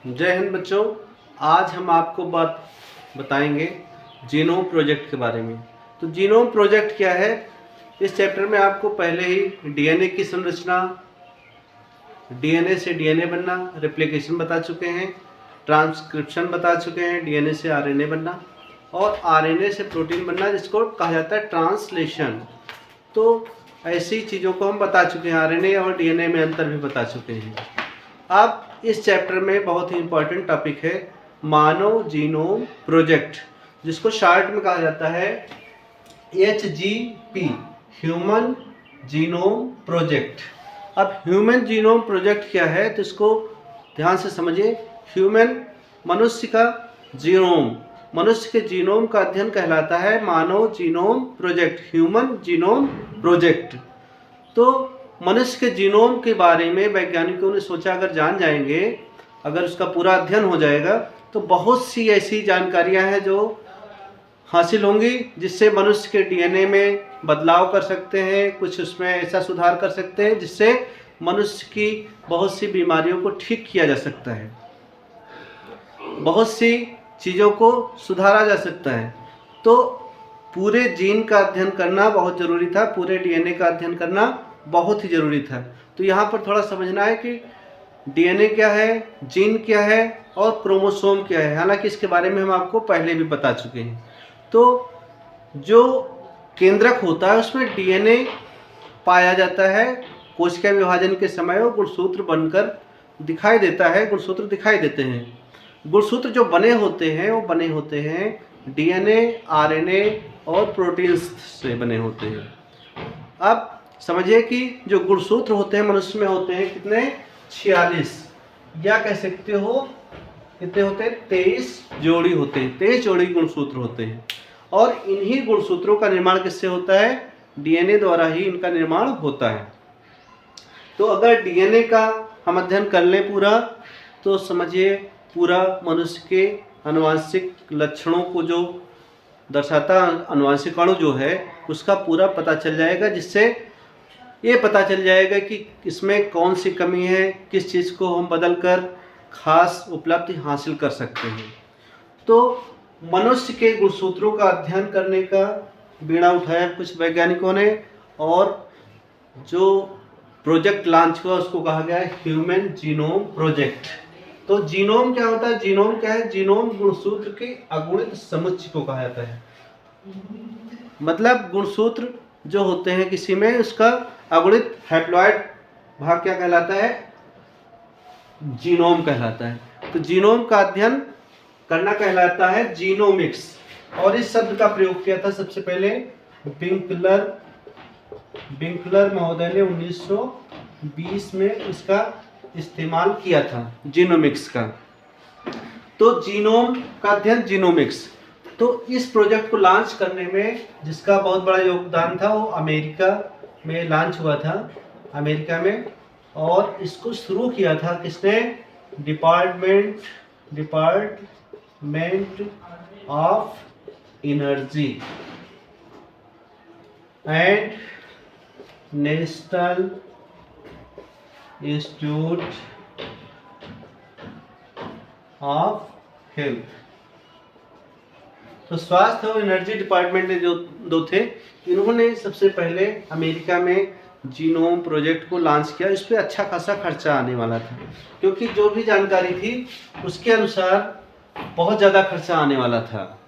जय हिंद बच्चों। आज हम आपको बात बताएंगे जीनोम प्रोजेक्ट के बारे में। तो जीनोम प्रोजेक्ट क्या है? इस चैप्टर में आपको पहले ही डीएनए की संरचना, डीएनए से डीएनए बनना, रेप्लिकेशन बता चुके हैं, ट्रांसक्रिप्शन बता चुके हैं, डीएनए से आरएनए बनना और आरएनए से प्रोटीन बनना, जिसको कहा जाता है ट्रांसलेशन। तो ऐसी चीज़ों को हम बता चुके हैं, आरएनए और डीएनए में अंतर भी बता चुके हैं। अब इस चैप्टर में बहुत ही इम्पोर्टेंट टॉपिक है मानव जीनोम प्रोजेक्ट, जिसको शॉर्ट में कहा जाता है HGP, ह्यूमन जीनोम प्रोजेक्ट। अब ह्यूमन जीनोम प्रोजेक्ट क्या है तो इसको ध्यान से समझिए। ह्यूमन मनुष्य का जीनोम, मनुष्य के जीनोम का अध्ययन कहलाता है मानव genome project, human genome project. तो मनुष्य के जीनोम के बारे में वैज्ञानिकों ने सोचा अगर जान जाएंगे, अगर उसका पूरा अध्ययन हो जाएगा तो बहुत सी ऐसी जानकारियां हैं जो हासिल होंगी, जिससे मनुष्य के डीएनए में बदलाव कर सकते हैं, कुछ उसमें ऐसा सुधार कर सकते हैं जिससे मनुष्य की बहुत सी बीमारियों को ठीक किया जा सकता है, बहुत सी चीज़ों को सुधारा जा सकता है। तो पूरे जीन का अध्ययन करना बहुत ज़रूरी था, पूरे डीएनए का अध्ययन करना बहुत ही ज़रूरी था। तो यहाँ पर थोड़ा समझना है कि डीएनए क्या है, जीन क्या है और क्रोमोसोम क्या है। हालांकि इसके बारे में हम आपको पहले भी बता चुके हैं। तो जो केंद्रक होता है उसमें डीएनए पाया जाता है, कोशिका विभाजन के समय वो गुणसूत्र बनकर दिखाई देता है, गुणसूत्र दिखाई देते हैं। गुणसूत्र जो बने होते हैं वो बने होते हैं डीएनए, आरएनए और प्रोटीन्स से बने होते हैं। अब समझिए कि जो गुणसूत्र होते हैं मनुष्य में होते हैं कितने, 46, या कह सकते हो कितने होते हैं, 23 जोड़ी होते हैं, 23 जोड़ी गुणसूत्र होते हैं। और इन्हीं गुणसूत्रों का निर्माण किससे होता है? डीएनए द्वारा ही इनका निर्माण होता है। तो अगर डीएनए का हम अध्ययन कर लें पूरा, तो समझिए पूरा मनुष्य के आनुवांशिक लक्षणों को जो दर्शाता आनुवांशिक अणु जो है उसका पूरा पता चल जाएगा, जिससे ये पता चल जाएगा कि इसमें कौन सी कमी है, किस चीज़ को हम बदलकर खास उपलब्धि हासिल कर सकते हैं। तो मनुष्य के गुणसूत्रों का अध्ययन करने का बीड़ा उठाया कुछ वैज्ञानिकों ने, और जो प्रोजेक्ट लॉन्च हुआ उसको कहा गया है ह्यूमन जीनोम प्रोजेक्ट। तो जीनोम क्या होता है? जीनोम क्या है? जीनोम गुणसूत्र के अगुणित समुच्चय को कहा जाता है। मतलब गुणसूत्र जो होते हैं किसी में, उसका अगुणित हैप्लॉइड भाग क्या कहलाता है? जीनोम कहलाता है। तो जीनोम का अध्ययन करना कहलाता है जीनोमिक्स। और इस शब्द का प्रयोग किया था सबसे पहले विंकलर महोदय ने 1920 में इसका इस्तेमाल किया था, जीनोमिक्स का। तो जीनोम का अध्ययन जीनोमिक्स। तो इस प्रोजेक्ट को लॉन्च करने में जिसका बहुत बड़ा योगदान था वो अमेरिका में लॉन्च हुआ था, अमेरिका में। और इसको शुरू किया था किसने? Department of energy and national institute of health. तो स्वास्थ्य और एनर्जी डिपार्टमेंट ने जो दो थे, इन्होंने सबसे पहले अमेरिका में जीनोम प्रोजेक्ट को लॉन्च किया। इस पर अच्छा खासा खर्चा आने वाला था, क्योंकि जो भी जानकारी थी उसके अनुसार बहुत ज़्यादा खर्चा आने वाला था।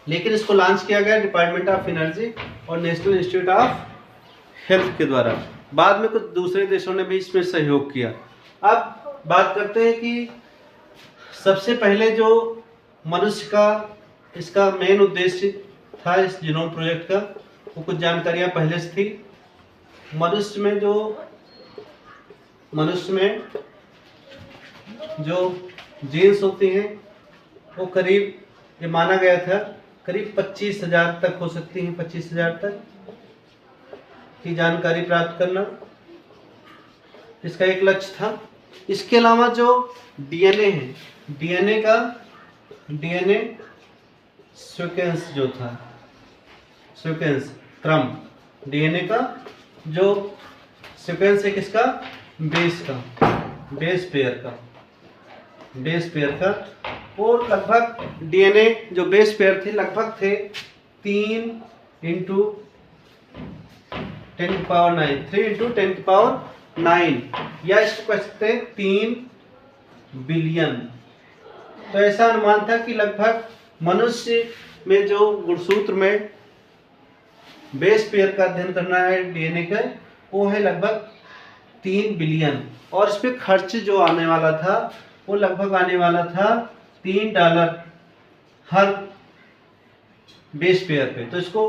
लेकिन इसको लॉन्च किया गया डिपार्टमेंट ऑफ एनर्जी और नेशनल इंस्टीट्यूट ऑफ हेल्थ के द्वारा। बाद में कुछ दूसरे देशों ने भी इसमें सहयोग किया। अब बात करते हैं कि सबसे पहले जो मनुष्य का इसका मेन उद्देश्य था इस जीनोम प्रोजेक्ट का, वो कुछ जानकारियां पहले से थी। मनुष्य में जो जीन्स होती हैं वो करीब, ये माना गया था करीब 25,000 तक हो सकती हैं, 25,000 तक की जानकारी प्राप्त करना इसका एक लक्ष्य था। इसके अलावा जो डीएनए है, डीएनए सीक्वेंस जो था, सीक्वेंस क्रम, डीएनए का जो सीक्वेंस है किसका? बेस पेयर का। बेस पेयर का। और लगभग डीएनए जो बेस पेयर थे लगभग थे 3 इंटू 10⁻⁹, 3 इंटू 10⁻⁹, या इसको कह सकते हैं 3 बिलियन। तो ऐसा अनुमान था कि लगभग मनुष्य में जो गुणसूत्र में बेस पेयर का अध्ययन करना है डीएनए का, वो है लगभग 3 बिलियन। और इस पे खर्च जो आने वाला था वो लगभग आने वाला था $3 हर बेस पेयर पे। तो इसको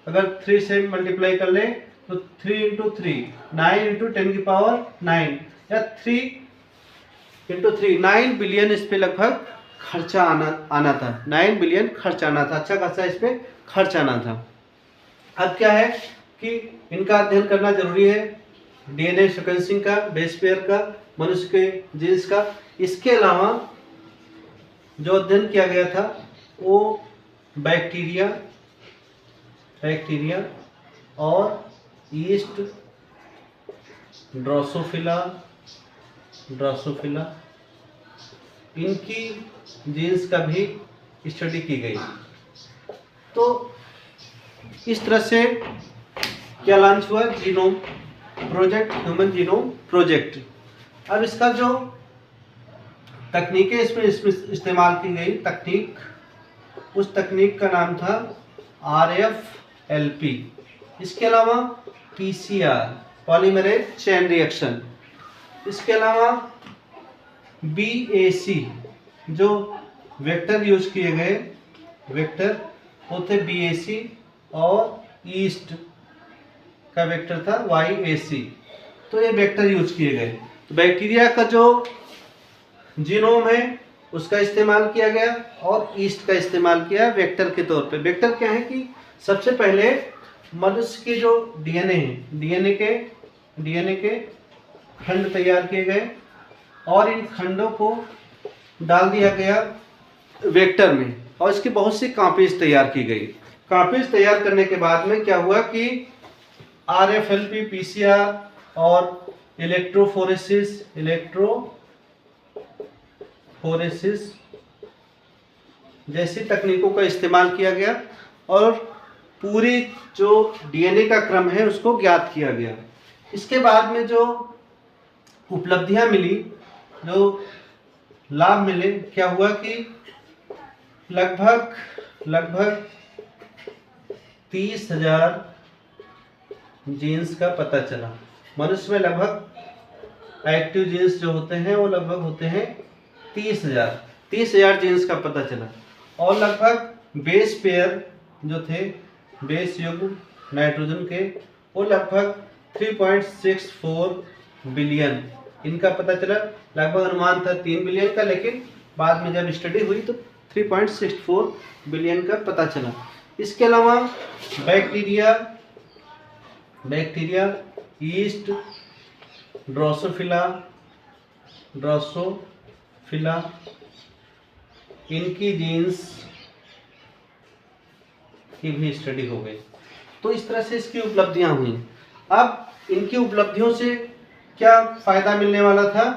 अगर 3 से मल्टीप्लाई कर लें तो 3 इंटू 3 9 इंटू 10⁹ या 3 इंटू 3 9 बिलियन इस पे लगभग खर्चा आना था। 9 बिलियन खर्च आना था, अच्छा खासा इस पे खर्च आना था। अब क्या है कि इनका अध्ययन करना जरूरी है, डीएनए सीक्वेंसिंग का, बेस पेयर का, मनुष्य के जीन्स का। इसके अलावा जो अध्ययन किया गया था वो बैक्टीरिया और ईस्ट, ड्रोसोफिला इनकी जीन्स का भी स्टडी की गई। तो इस तरह से क्या लॉन्च हुआ, genome project, human genome project. अब इसका जो तकनीकें इसमें इस्तेमाल की गई तकनीक, उस तकनीक का नाम था RFLP। इसके अलावा PCR पॉलीमरेज चेन रिएक्शन, इसके अलावा BAC जो वेक्टर यूज किए गए, वेक्टर वो थे BAC, और ईस्ट का वेक्टर था YAC। तो ये वेक्टर यूज किए गए। तो बैक्टीरिया का जो जीनोम है उसका इस्तेमाल किया गया और ईस्ट का इस्तेमाल किया वेक्टर के तौर पे। वेक्टर क्या है कि सबसे पहले मनुष्य के जो डीएनए है, डीएनए के खंड तैयार किए गए और इन खंडों को डाल दिया गया वेक्टर में और इसकी बहुत सी कॉपीज तैयार की गई। कॉपीज तैयार करने के बाद में क्या हुआ कि RFLP, PCR और इलेक्ट्रोफोरेसिस जैसी तकनीकों का इस्तेमाल किया गया और पूरी जो डीएनए का क्रम है उसको ज्ञात किया गया। इसके बाद में जो उपलब्धियां मिली, जो लाभ मिले, क्या हुआ कि लगभग 30,000 जीन्स का पता चला। मनुष्य में लगभग एक्टिव जीन्स जो होते हैं वो लगभग होते हैं 30,000 जीन्स का पता चला। और लगभग बेस पेयर जो थे, बेस युग्म नाइट्रोजन के, वो लगभग 3.64 बिलियन इनका पता चला। लगभग अनुमान था 3 बिलियन का, लेकिन बाद में जब स्टडी हुई तो 3.64 बिलियन का पता चला। इसके अलावा बैक्टीरिया, ईस्ट, ड्रोसोफिला इनकी जीन्स की भी स्टडी हो गई। तो इस तरह से इसकी उपलब्धियां हुई। अब इनकी उपलब्धियों से क्या फायदा मिलने वाला था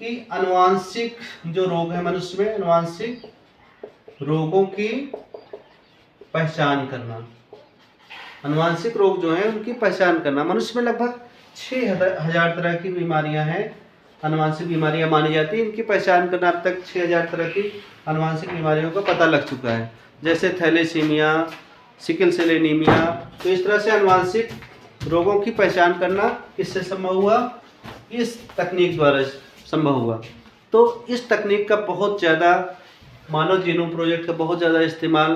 कि आनुवांशिक जो रोग है मनुष्य में, आनुवांशिक रोगों की पहचान करना, आनुवांशिक रोग जो है उनकी पहचान करना। मनुष्य में लगभग 6,000 तरह की बीमारियां हैं, आनुवांशिक बीमारियां मानी जाती हैं। इनकी पहचान करना अब तक 6,000 तरह की आनुवांशिक बीमारियों का पता लग चुका है, जैसे थैलेसीमिया, सिकल सेल एनीमिया। तो इस तरह से आनुवांशिक रोगों की पहचान करना किससे संभव हुआ, इस तकनीक द्वारा संभव हुआ। तो इस तकनीक का बहुत ज़्यादा, मानव जीनोम प्रोजेक्ट का बहुत ज़्यादा इस्तेमाल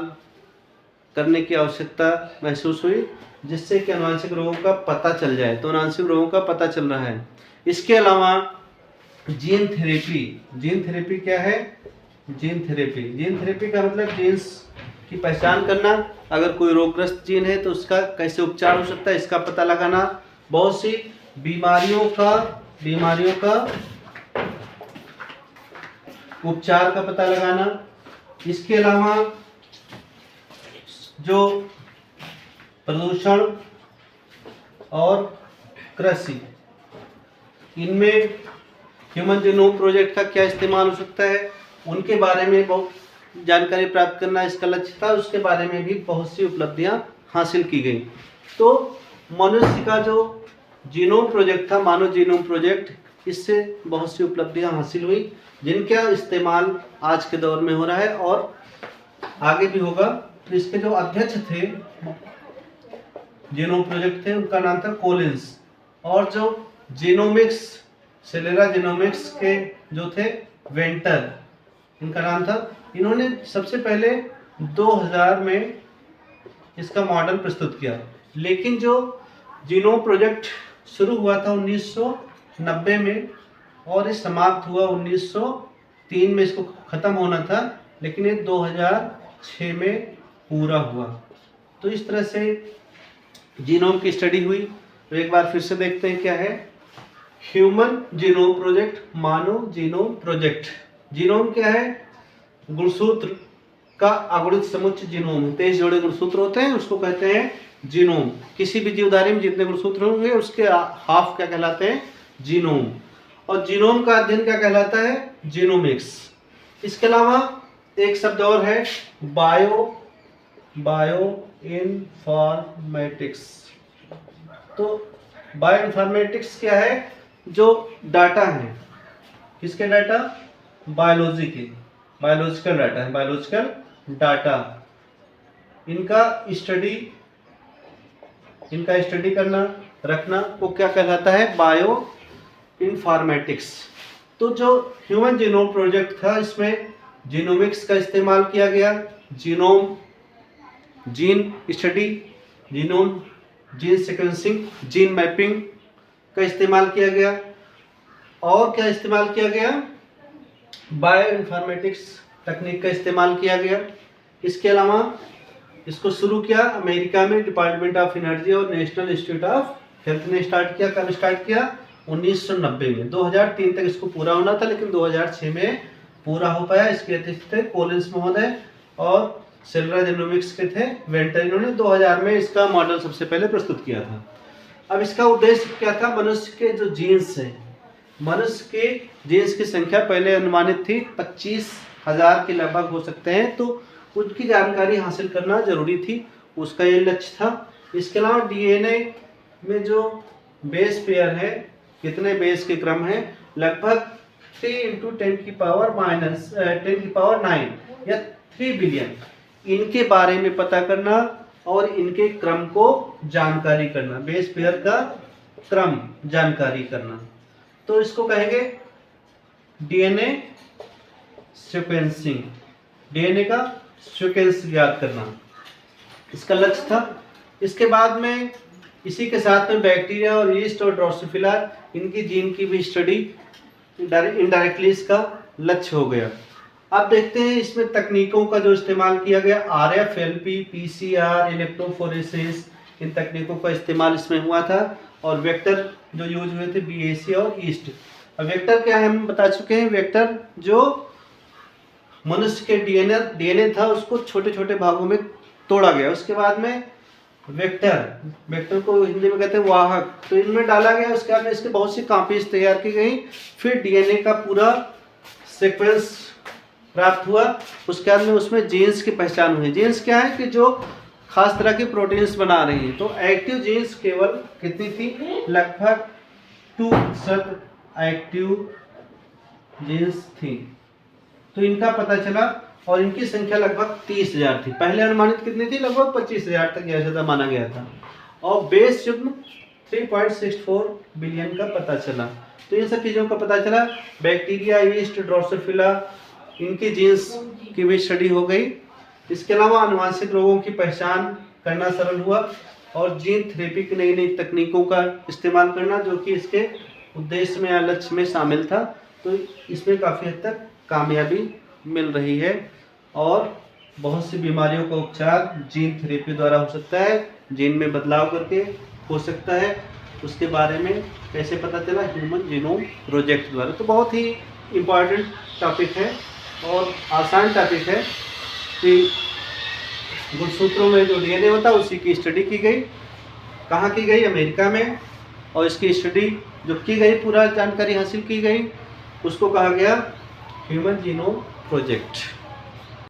करने की आवश्यकता महसूस हुई, जिससे कि आनुवांशिक रोगों का पता चल जाए। तो आनुवांशिक रोगों का पता चल रहा है। इसके अलावा जीन थेरेपी क्या है, जीन थेरेपी का मतलब जीन्स की पहचान करना। अगर कोई रोगग्रस्त जीन है तो उसका कैसे उपचार हो सकता है इसका पता लगाना। बहुत सी बीमारियों का उपचार का पता लगाना। इसके अलावा जो प्रदूषण और कृषि, इनमें ह्यूमन जीनोम प्रोजेक्ट का क्या इस्तेमाल हो सकता है, उनके बारे में बहुत जानकारी प्राप्त करना इसका लक्ष्य था। उसके बारे में भी बहुत सी उपलब्धियां हासिल की गई। तो मनुष्य का जो जीनोम प्रोजेक्ट था, मानव जीनोम प्रोजेक्ट, इससे बहुत सी उपलब्धियां हासिल हुई जिनका इस्तेमाल आज के दौर में हो रहा है और आगे भी होगा। तो इसके जो अध्यक्ष थे जीनोम प्रोजेक्ट थे, उनका नाम था कोलिंस, और जो जीनोमिक्स, सेलुलर जीनोमिक्स के जो थे वेंटर, इनका नाम था। इन्होंने सबसे पहले 2000 में इसका मॉडल प्रस्तुत किया, लेकिन जो जीनोम प्रोजेक्ट शुरू हुआ था 1990 में और ये समाप्त हुआ 1903 में, इसको ख़त्म होना था, लेकिन ये 2006 में पूरा हुआ। तो इस तरह से जीनोम की स्टडी हुई। तो एक बार फिर से देखते हैं क्या है ह्यूमन जीनोम प्रोजेक्ट, मानव जीनोम प्रोजेक्ट। जीनोम क्या है? गुणसूत्र का अगुणित समुच्चय जीनोम। 23 जोड़े गुणसूत्र होते हैं, उसको कहते हैं जीनोम। किसी भी जीवधारी में जितने गुणसूत्र होंगे उसके हाफ क्या कहलाते हैं? जीनोम। और जीनोम का अध्ययन क्या कहलाता है? जीनोमिक्स। इसके अलावा एक शब्द और है बायो इन्फॉर्मेटिक्स। तो बायो इन्फॉर्मेटिक्स क्या है? जो डाटा है, किसके डाटा? बायोलॉजी के, बायोलॉजिकल डाटा है, बायोलॉजिकल डाटा, इनका स्टडी करना, रखना को क्या कहलाता है? Bio informatics. तो जो ह्यूमन जीनोम प्रोजेक्ट था, इसमें जीनोमिक्स का इस्तेमाल किया गया, genome gene study, genome gene sequencing, gene mapping का इस्तेमाल किया गया। और क्या इस्तेमाल किया गया? बायो इन्फॉर्मेटिक्स तकनीक का इस्तेमाल किया गया। इसके अलावा इसको शुरू किया अमेरिका में डिपार्टमेंट ऑफ एनर्जी और नेशनल इंस्टीट्यूट ऑफ हेल्थ ने स्टार्ट किया। कब स्टार्ट किया? 1990 में। 2003 तक इसको पूरा होना था, लेकिन 2006 में पूरा हो पाया। इसके अध्यक्ष थे कोलिंस महोदय और सेलुलर जीनोमिक्स के थे वेंटर। इन्होंने 2000 में इसका मॉडल सबसे पहले प्रस्तुत किया था। अब इसका उद्देश्य क्या था? मनुष्य के जो जीन्स है, मनुष्य के जीन्स की संख्या पहले अनुमानित थी 25,000 के लगभग हो सकते हैं, तो उनकी जानकारी हासिल करना जरूरी थी, उसका ये लक्ष्य था। इसके अलावा डीएनए में जो बेस पेयर है, कितने बेस के क्रम है? लगभग 3 × 10⁻⁹ या 3 बिलियन, इनके बारे में पता करना और इनके क्रम को जानकारी करना, बेस पेयर का क्रम जानकारी करना। तो इसको कहेंगे डीएनए सीक्वेंसिंग, डीएनए का सीक्वेंस ज्ञात करना, इसका लक्ष्य था। इसके बाद में इसी के साथ में बैक्टीरिया और यीस्ट और ड्रोसोफिला, इनकी जीन की भी स्टडी इनडायरेक्टली इसका लक्ष्य हो गया। अब देखते हैं इसमें तकनीकों का जो इस्तेमाल किया गया, RFLP, PCR, इलेक्ट्रोफोरेसिस, इन तकनीकों का इस्तेमाल इसमें हुआ था। और वेक्टर जो यूज हुए थे BAC और ईस्ट। अब वेक्टर क्या है हम बता चुके हैं। वेक्टर जो मनुष्य के डीएनए था उसको छोटे छोटे भागों में तोड़ा गया, उसके बाद में वेक्टर को हिंदी में कहते हैं वाहक, तो इनमें डाला गया। उसके बाद में इसके बहुत सी कॉपीज तैयार की गई, फिर डीएनए का पूरा सीक्वेंस प्राप्त हुआ। उसके बाद में उसमें जीन्स की पहचान हुई। जीन्स क्या है? कि जो खास तरह की प्रोटीन्स बना रही हैं। तो एक्टिव जीन्स केवल कितनी थी? लगभग 2% एक्टिव जीन्स थी। तो इनका पता चला और इनकी संख्या लगभग 30,000 थी। पहले अनुमानित कितनी थी? लगभग 25,000 तक यह ज्यादा माना गया था। और बेस युग्म 3.64 बिलियन का पता चला। तो इन सब चीज़ों का पता चला। बैक्टीरिया, यीस्ट, ड्रोसोफिला, इनकी जीन्स की भी स्टडी हो गई। इसके अलावा आनुवंशिक रोगों की पहचान करना सरल हुआ और जीन थेरेपी की नई नई तकनीकों का इस्तेमाल करना, जो कि इसके उद्देश्य में या लक्ष्य में शामिल था। तो इसमें काफ़ी हद तक कामयाबी मिल रही है और बहुत सी बीमारियों का उपचार जीन थेरेपी द्वारा हो सकता है, जीन में बदलाव करके हो सकता है। उसके बारे में कैसे पता चला? ह्यूमन जीनोम प्रोजेक्ट द्वारा। तो बहुत ही इम्पॉर्टेंट टॉपिक है और आसान टॉपिक है कि गुणसूत्रों में जो डीएनए होता है उसी की स्टडी की गई। कहाँ की गई? अमेरिका में। और इसकी स्टडी जो की गई, पूरा जानकारी हासिल की गई उसको कहा गया ह्यूमन जीनोम प्रोजेक्ट।